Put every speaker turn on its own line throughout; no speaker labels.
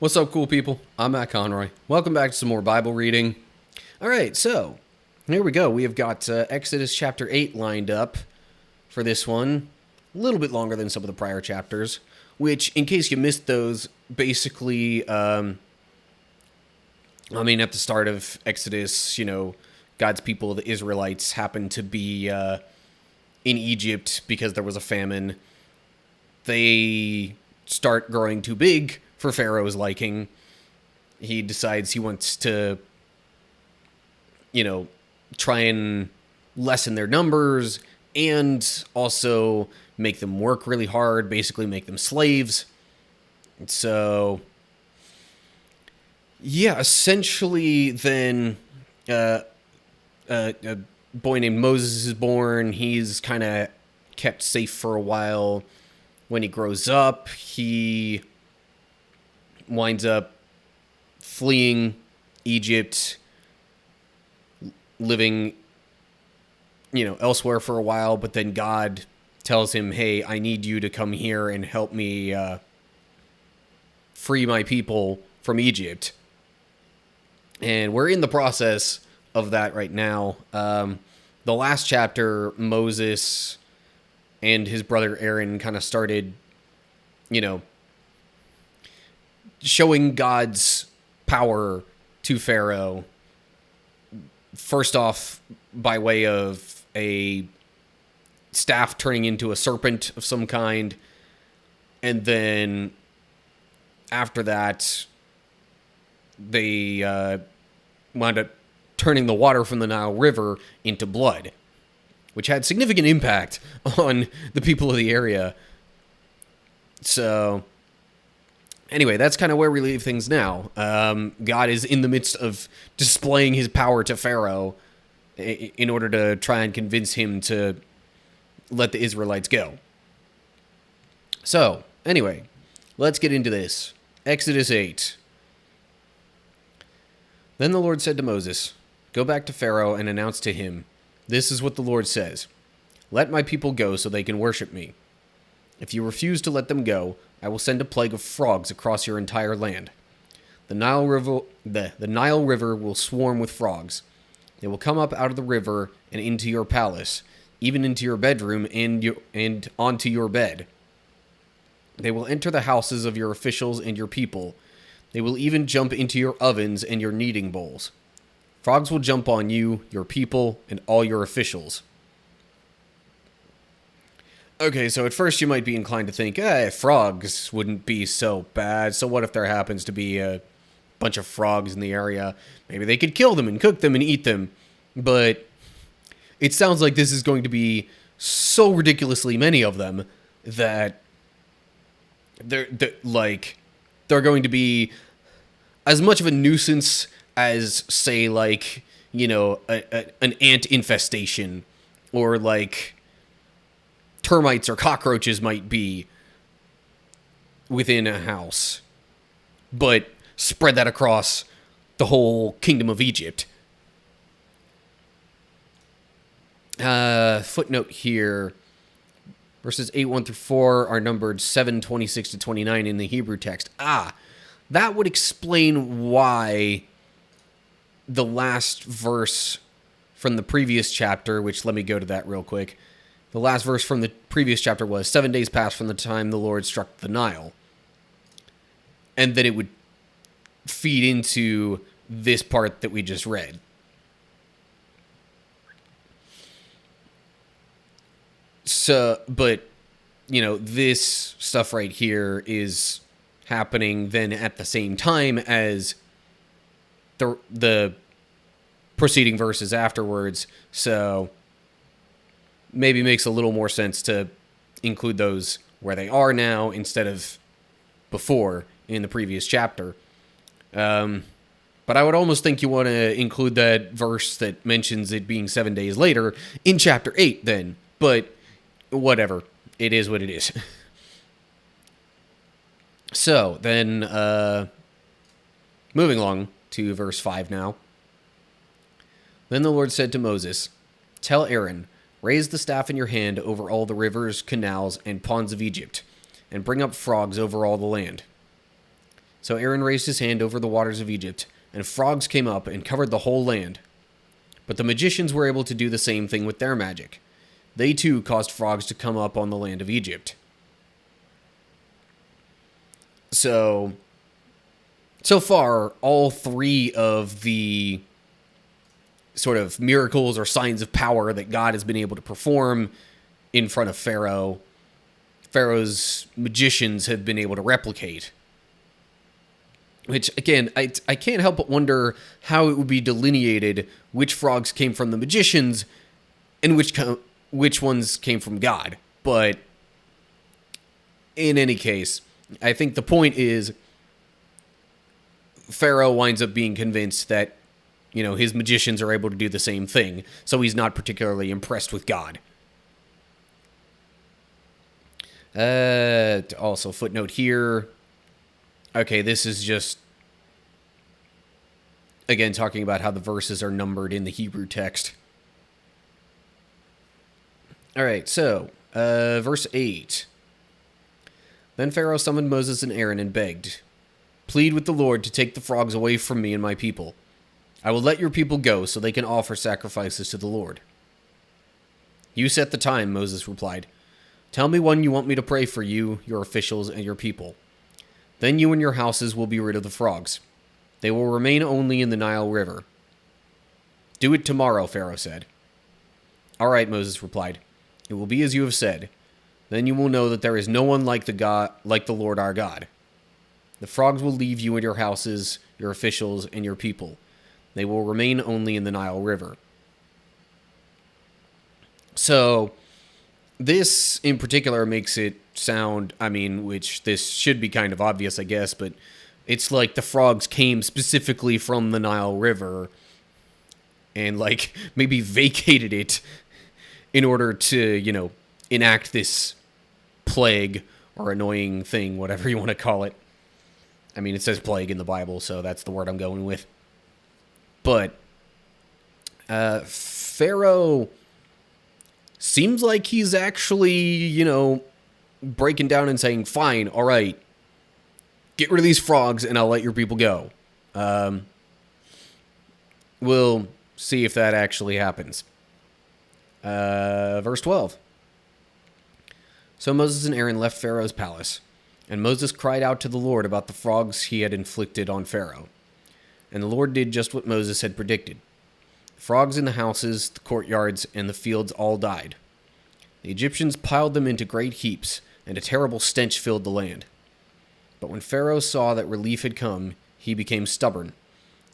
What's up, cool people? I'm Matt Conroy. Welcome back to some more Bible reading. All right, so here we go. We have got Exodus chapter 8 lined up for this one. A little bit longer than some of the prior chapters, which, in case you missed those, basically, at the start of Exodus, God's people, the Israelites, happened to be in Egypt because there was a famine. They start growing too big for Pharaoh's liking. He decides he wants to, try and lessen their numbers and also make them work really hard, basically make them slaves. So, yeah, essentially then a boy named Moses is born. He's kind of kept safe for a while. When he grows up, he winds up fleeing Egypt, living, elsewhere for a while, but then God tells him, hey, I need you to come here and help me free my people from Egypt. And we're in the process of that right now. The last chapter, Moses and his brother Aaron kind of started, showing God's power to Pharaoh. First off, by way of a staff turning into a serpent of some kind. And then after that, they wound up turning the water from the Nile River into blood, which had significant impact on the people of the area. So, anyway, that's kind of where we leave things now. God is in the midst of displaying his power to Pharaoh in order to try and convince him to let the Israelites go. So, anyway, let's get into this. Exodus 8. Then the Lord said to Moses, "Go back to Pharaoh and announce to him, 'This is what the Lord says. Let my people go so they can worship me. If you refuse to let them go, I will send a plague of frogs across your entire land. The Nile River will swarm with frogs. They will come up out of the river and into your palace, even into your bedroom and onto your bed. They will enter the houses of your officials and your people. They will even jump into your ovens and your kneading bowls. Frogs will jump on you, your people, and all your officials.'" Okay, so at first you might be inclined to think, frogs wouldn't be so bad. So what if there happens to be a bunch of frogs in the area? Maybe they could kill them and cook them and eat them. But it sounds like this is going to be so ridiculously many of them that they're going to be as much of a nuisance as, say, an ant infestation, or termites or cockroaches might be within a house, but spread that across the whole kingdom of Egypt. Footnote here, verses 8:1-4 are numbered 7:26-29 in the Hebrew text. That would explain why the last verse from the previous chapter, which let me go to that real quick. The last verse from the previous chapter was 7 days passed from the time the Lord struck the Nile. And then it would feed into this part that we just read. So, but, this stuff right here is happening then at the same time as the preceding verses afterwards. So maybe makes a little more sense to include those where they are now instead of before in the previous chapter. But I would almost think you want to include that verse that mentions it being 7 days later in chapter 8 then. But whatever. It is what it is. So then, moving along to verse 5 now. Then the Lord said to Moses, "Tell Aaron, raise the staff in your hand over all the rivers, canals, and ponds of Egypt, and bring up frogs over all the land." So Aaron raised his hand over the waters of Egypt, and frogs came up and covered the whole land. But the magicians were able to do the same thing with their magic. They too caused frogs to come up on the land of Egypt. So far, all three of the sort of miracles or signs of power that God has been able to perform in front of Pharaoh, Pharaoh's magicians have been able to replicate. Which, again, I can't help but wonder how it would be delineated which frogs came from the magicians and which ones came from God. But in any case, I think the point is Pharaoh winds up being convinced that, his magicians are able to do the same thing, so he's not particularly impressed with God. Also, footnote here. Okay, this is just, again, talking about how the verses are numbered in the Hebrew text. All right, so, verse 8. Then Pharaoh summoned Moses and Aaron and begged, "Plead with the Lord to take the frogs away from me and my people. I will let your people go so they can offer sacrifices to the Lord." "You set the time," Moses replied. "Tell me when you want me to pray for you, your officials, and your people. Then you and your houses will be rid of the frogs. They will remain only in the Nile River." "Do it tomorrow," Pharaoh said. "All right," Moses replied. "It will be as you have said. Then you will know that there is no one like the Lord our God. The frogs will leave you and your houses, your officials, and your people. They will remain only in the Nile River." So, this in particular makes it sound, which this should be kind of obvious, I guess, but it's like the frogs came specifically from the Nile River and, maybe vacated it in order to, enact this plague or annoying thing, whatever you want to call it. It says plague in the Bible, so that's the word I'm going with. But Pharaoh seems like he's actually, breaking down and saying, "Fine, all right, get rid of these frogs and I'll let your people go." We'll see if that actually happens. Verse 12. So Moses and Aaron left Pharaoh's palace, and Moses cried out to the Lord about the frogs he had inflicted on Pharaoh. And the Lord did just what Moses had predicted. The frogs in the houses, the courtyards, and the fields all died. The Egyptians piled them into great heaps, and a terrible stench filled the land. But when Pharaoh saw that relief had come, he became stubborn.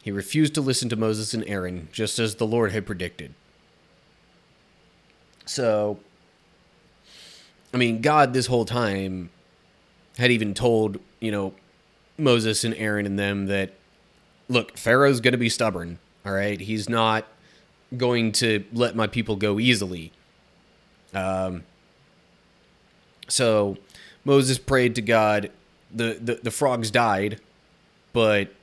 He refused to listen to Moses and Aaron, just as the Lord had predicted. So, God this whole time had even told, Moses and Aaron and them that, look, Pharaoh's going to be stubborn, all right? He's not going to let my people go easily. So Moses prayed to God. The frogs died, but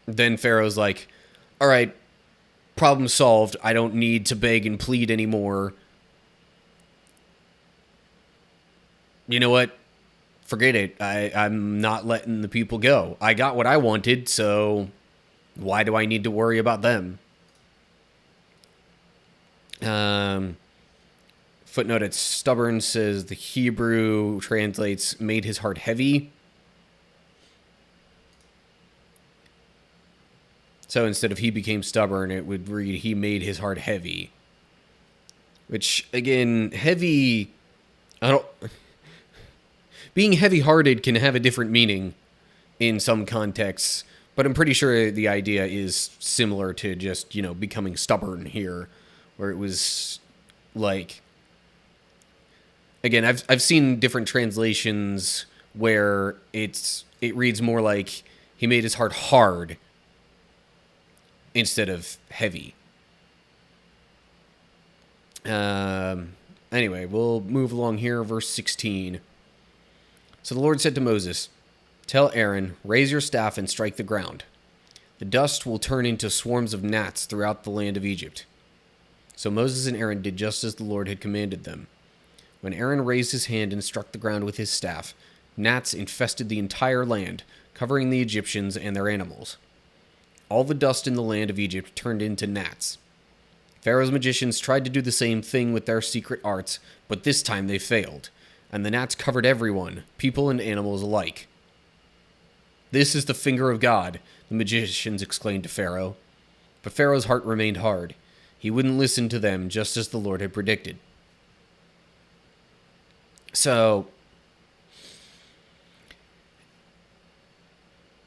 then Pharaoh's like, all right, problem solved. I don't need to beg and plead anymore. You know what? Forget it. I'm not letting the people go. I got what I wanted, so why do I need to worry about them? Footnote at stubborn says the Hebrew translates made his heart heavy. So instead of he became stubborn, it would read he made his heart heavy. Which, again, heavy... Being heavy-hearted can have a different meaning in some contexts, but I'm pretty sure the idea is similar to just, becoming stubborn here, where it was like... Again, I've seen different translations where it reads more like he made his heart hard instead of heavy. Anyway, we'll move along here, verse 16. So the Lord said to Moses, "Tell Aaron, raise your staff and strike the ground. The dust will turn into swarms of gnats throughout the land of Egypt." So Moses and Aaron did just as the Lord had commanded them. When Aaron raised his hand and struck the ground with his staff, gnats infested the entire land, covering the Egyptians and their animals. All the dust in the land of Egypt turned into gnats. Pharaoh's magicians tried to do the same thing with their secret arts, but this time they failed, and the gnats covered everyone, people and animals alike. "This is the finger of God," the magicians exclaimed to Pharaoh. But Pharaoh's heart remained hard. He wouldn't listen to them, just as the Lord had predicted. So,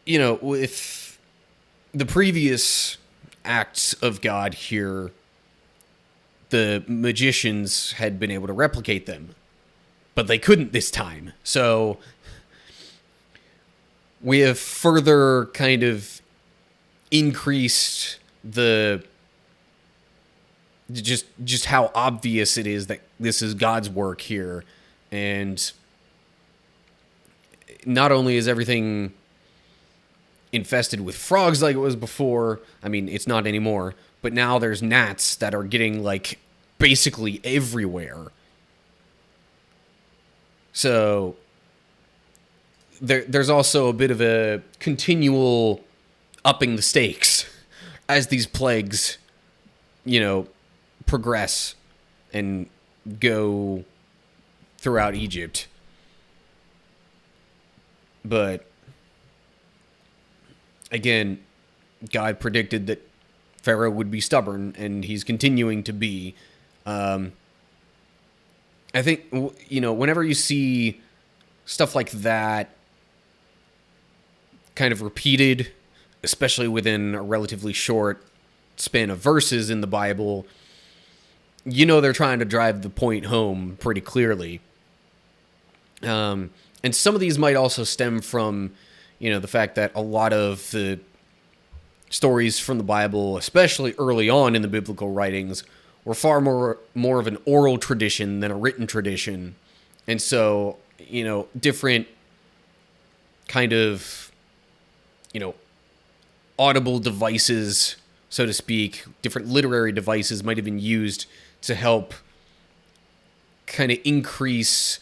with the previous acts of God here, the magicians had been able to replicate them, but they couldn't this time. So we have further kind of increased the just how obvious it is that this is God's work here. And not only is everything infested with frogs like it was before, I mean, it's not anymore, but now there's gnats that are getting, basically everywhere. So there's also a bit of a continual upping the stakes as these plagues, progress and go throughout Egypt. But again, God predicted that Pharaoh would be stubborn, and he's continuing to be. I think, whenever you see stuff like that kind of repeated, especially within a relatively short span of verses in the Bible, they're trying to drive the point home pretty clearly. And some of these might also stem from, the fact that a lot of the stories from the Bible, especially early on in the biblical writings, were far more of an oral tradition than a written tradition. And so, different kind of, audible devices, so to speak, different literary devices might have been used to help kind of increase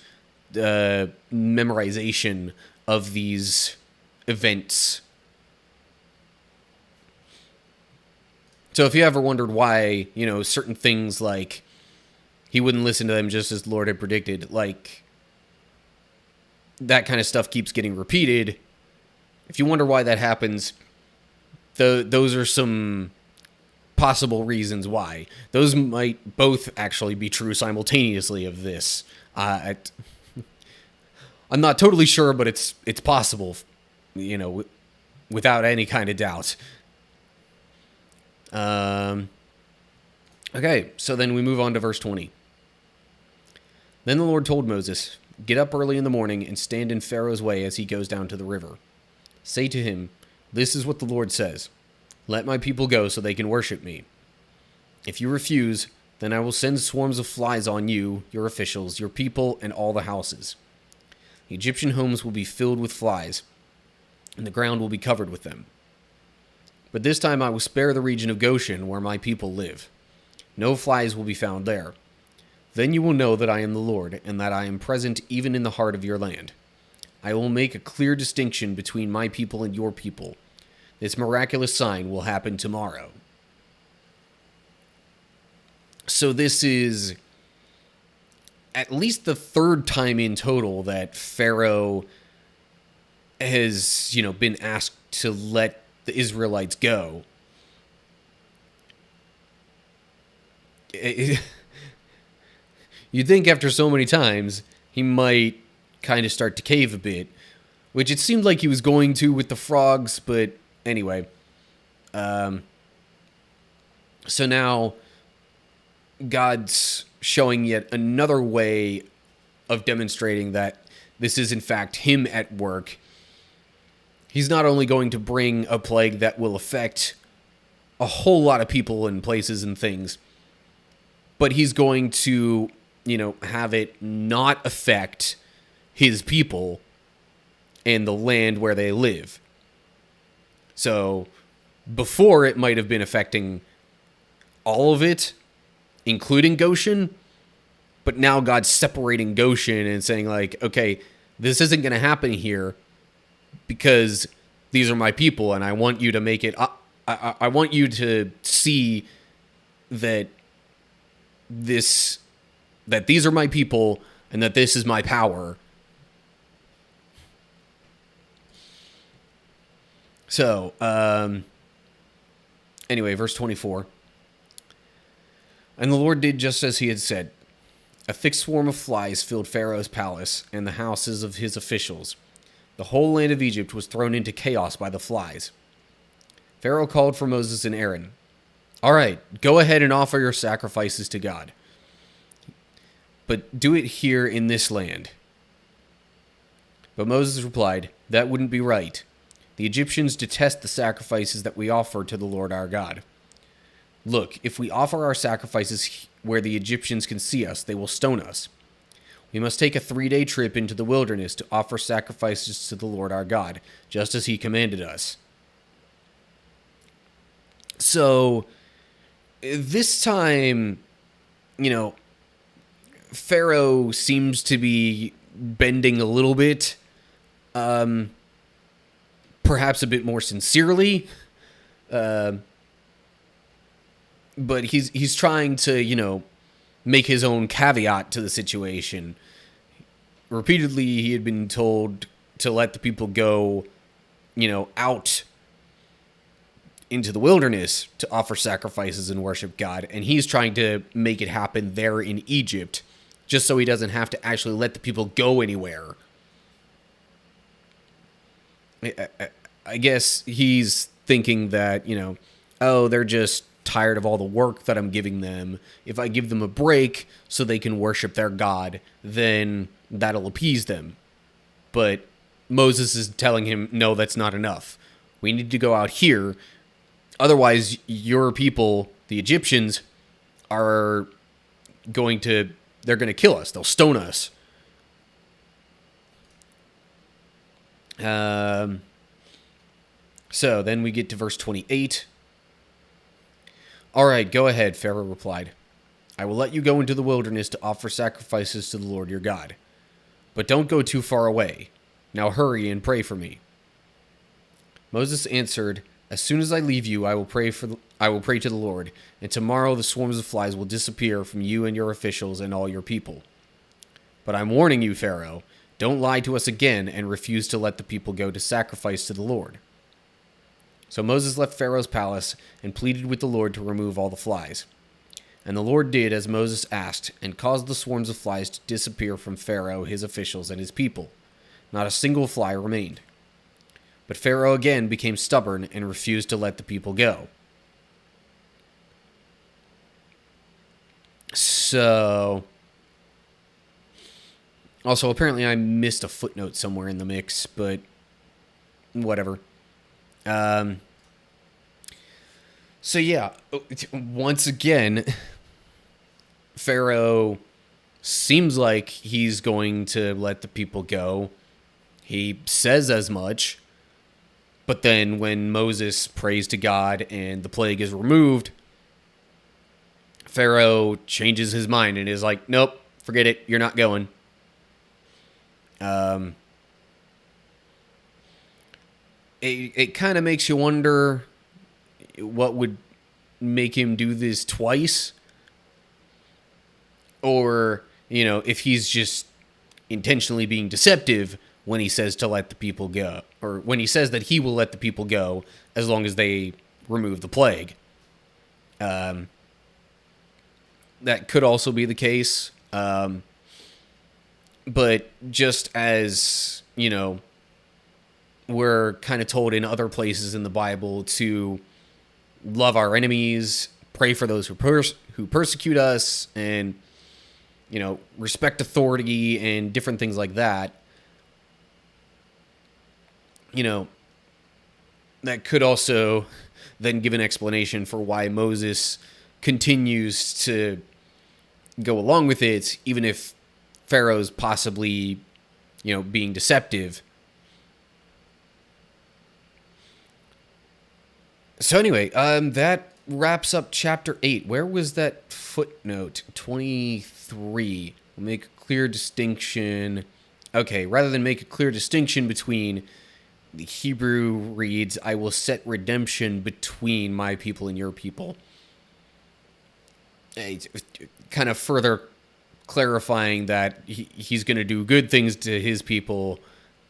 the memorization of these events. So if you ever wondered why, certain things like he wouldn't listen to them just as the Lord had predicted, that kind of stuff keeps getting repeated. If you wonder why that happens, those are some possible reasons why. Those might both actually be true simultaneously of this. I'm not totally sure, but it's possible, without any kind of doubt. Okay, so then we move on to verse 20. Then the Lord told Moses, "Get up early in the morning and stand in Pharaoh's way as he goes down to the river. Say to him, 'This is what the Lord says. Let my people go so they can worship me. If you refuse, then I will send swarms of flies on you, your officials, your people, and all the houses. The Egyptian homes will be filled with flies, and the ground will be covered with them. But this time I will spare the region of Goshen where my people live. No flies will be found there. Then you will know that I am the Lord, and that I am present even in the heart of your land. I will make a clear distinction between my people and your people. This miraculous sign will happen tomorrow.'" So this is at least the third time in total that Pharaoh has, been asked to let the Israelites go. You'd think after so many times, he might kind of start to cave a bit, which it seemed like he was going to with the frogs, but anyway. So now God's showing yet another way of demonstrating that this is in fact him at work. He's not only going to bring a plague that will affect a whole lot of people and places and things, but he's going to, have it not affect his people and the land where they live. So before it might have been affecting all of it, including Goshen, but now God's separating Goshen and saying okay, this isn't going to happen here because these are my people, and I want you to make it. I want you to see that these are my people, and that this is my power. So, anyway, verse 24. And the Lord did just as he had said. A thick swarm of flies filled Pharaoh's palace and the houses of his officials. The whole land of Egypt was thrown into chaos by the flies. Pharaoh called for Moses and Aaron. All right, go ahead and offer your sacrifices to God. But do it here in this land. But Moses replied, that wouldn't be right. The Egyptians detest the sacrifices that we offer to the Lord our God. Look, if we offer our sacrifices where the Egyptians can see us, they will stone us. We must take a 3-day trip into the wilderness to offer sacrifices to the Lord our God, just as he commanded us. So, this time, Pharaoh seems to be bending a little bit, perhaps a bit more sincerely, but he's trying to, make his own caveat to the situation. Repeatedly, he had been told to let the people go, out into the wilderness to offer sacrifices and worship God, and he's trying to make it happen there in Egypt, just so he doesn't have to actually let the people go anywhere. I guess he's thinking that, they're just tired of all the work that I'm giving them. If I give them a break so they can worship their God, then that'll appease them. But Moses is telling him, no, that's not enough. We need to go out here. Otherwise, your people, the Egyptians, they're going to kill us. They'll stone us. So then we get to verse 28. All right, go ahead, Pharaoh replied. I will let you go into the wilderness to offer sacrifices to the Lord your God. But don't go too far away. Now hurry and pray for me. Moses answered, as soon as I leave you, I will pray to the Lord, and tomorrow the swarms of flies will disappear from you and your officials and all your people. But I'm warning you, Pharaoh, don't lie to us again and refuse to let the people go to sacrifice to the Lord. So Moses left Pharaoh's palace and pleaded with the Lord to remove all the flies. And the Lord did as Moses asked, and caused the swarms of flies to disappear from Pharaoh, his officials, and his people. Not a single fly remained. But Pharaoh again became stubborn and refused to let the people go. So, also apparently I missed a footnote somewhere in the mix, but whatever. So yeah, once again, Pharaoh seems like he's going to let the people go. He says as much, but then when Moses prays to God and the plague is removed, Pharaoh changes his mind and is like, nope, forget it, you're not going. It kind of makes you wonder what would make him do this twice. Or, if he's just intentionally being deceptive when he says to let the people go. Or when he says that he will let the people go as long as they remove the plague. That could also be the case. But just as, we're kind of told in other places in the Bible to love our enemies, pray for those who persecute us, and, respect authority and different things like that. That could also then give an explanation for why Moses continues to go along with it, even if Pharaoh's possibly, being deceptive. So anyway, that wraps up chapter 8. Where was that footnote? 23. We'll make a clear distinction. Okay, rather than make a clear distinction between the Hebrew reads, I will set redemption between my people and your people. It's kind of further clarifying that he's going to do good things to his people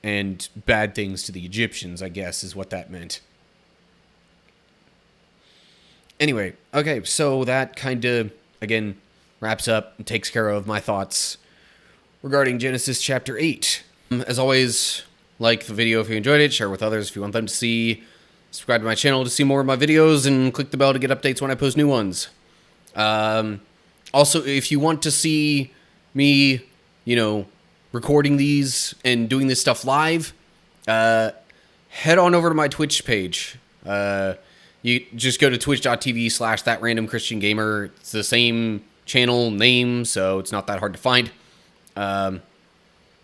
and bad things to the Egyptians, I guess, is what that meant. Anyway, okay, so that kind of, again, wraps up and takes care of my thoughts regarding Genesis chapter 8. As always, like the video if you enjoyed it, share with others if you want them to see, subscribe to my channel to see more of my videos, and click the bell to get updates when I post new ones. Also, if you want to see me, recording these and doing this stuff live, head on over to my Twitch page. You just go to twitch.tv/thatrandomchristiangamer. It's the same channel name, so it's not that hard to find. But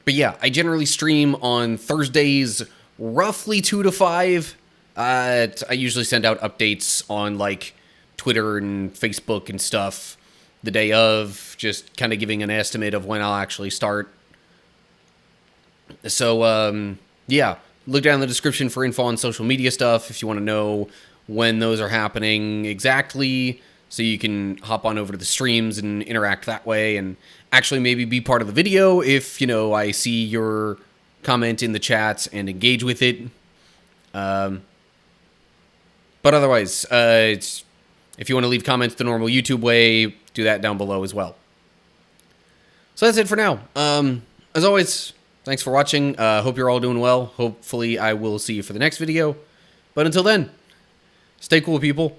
yeah, I generally stream on Thursdays, roughly 2 to 5. I usually send out updates on, like, Twitter and Facebook and stuff the day of, just kind of giving an estimate of when I'll actually start. So, yeah, look down in the description for info on social media stuff if you want to know when those are happening exactly, so you can hop on over to the streams and interact that way, and actually maybe be part of the video if, I see your comment in the chats and engage with it. But otherwise, if you want to leave comments the normal YouTube way, do that down below as well. So that's it for now. As always, thanks for watching. Hope you're all doing well. Hopefully I will see you for the next video. But until then, stay cool, people.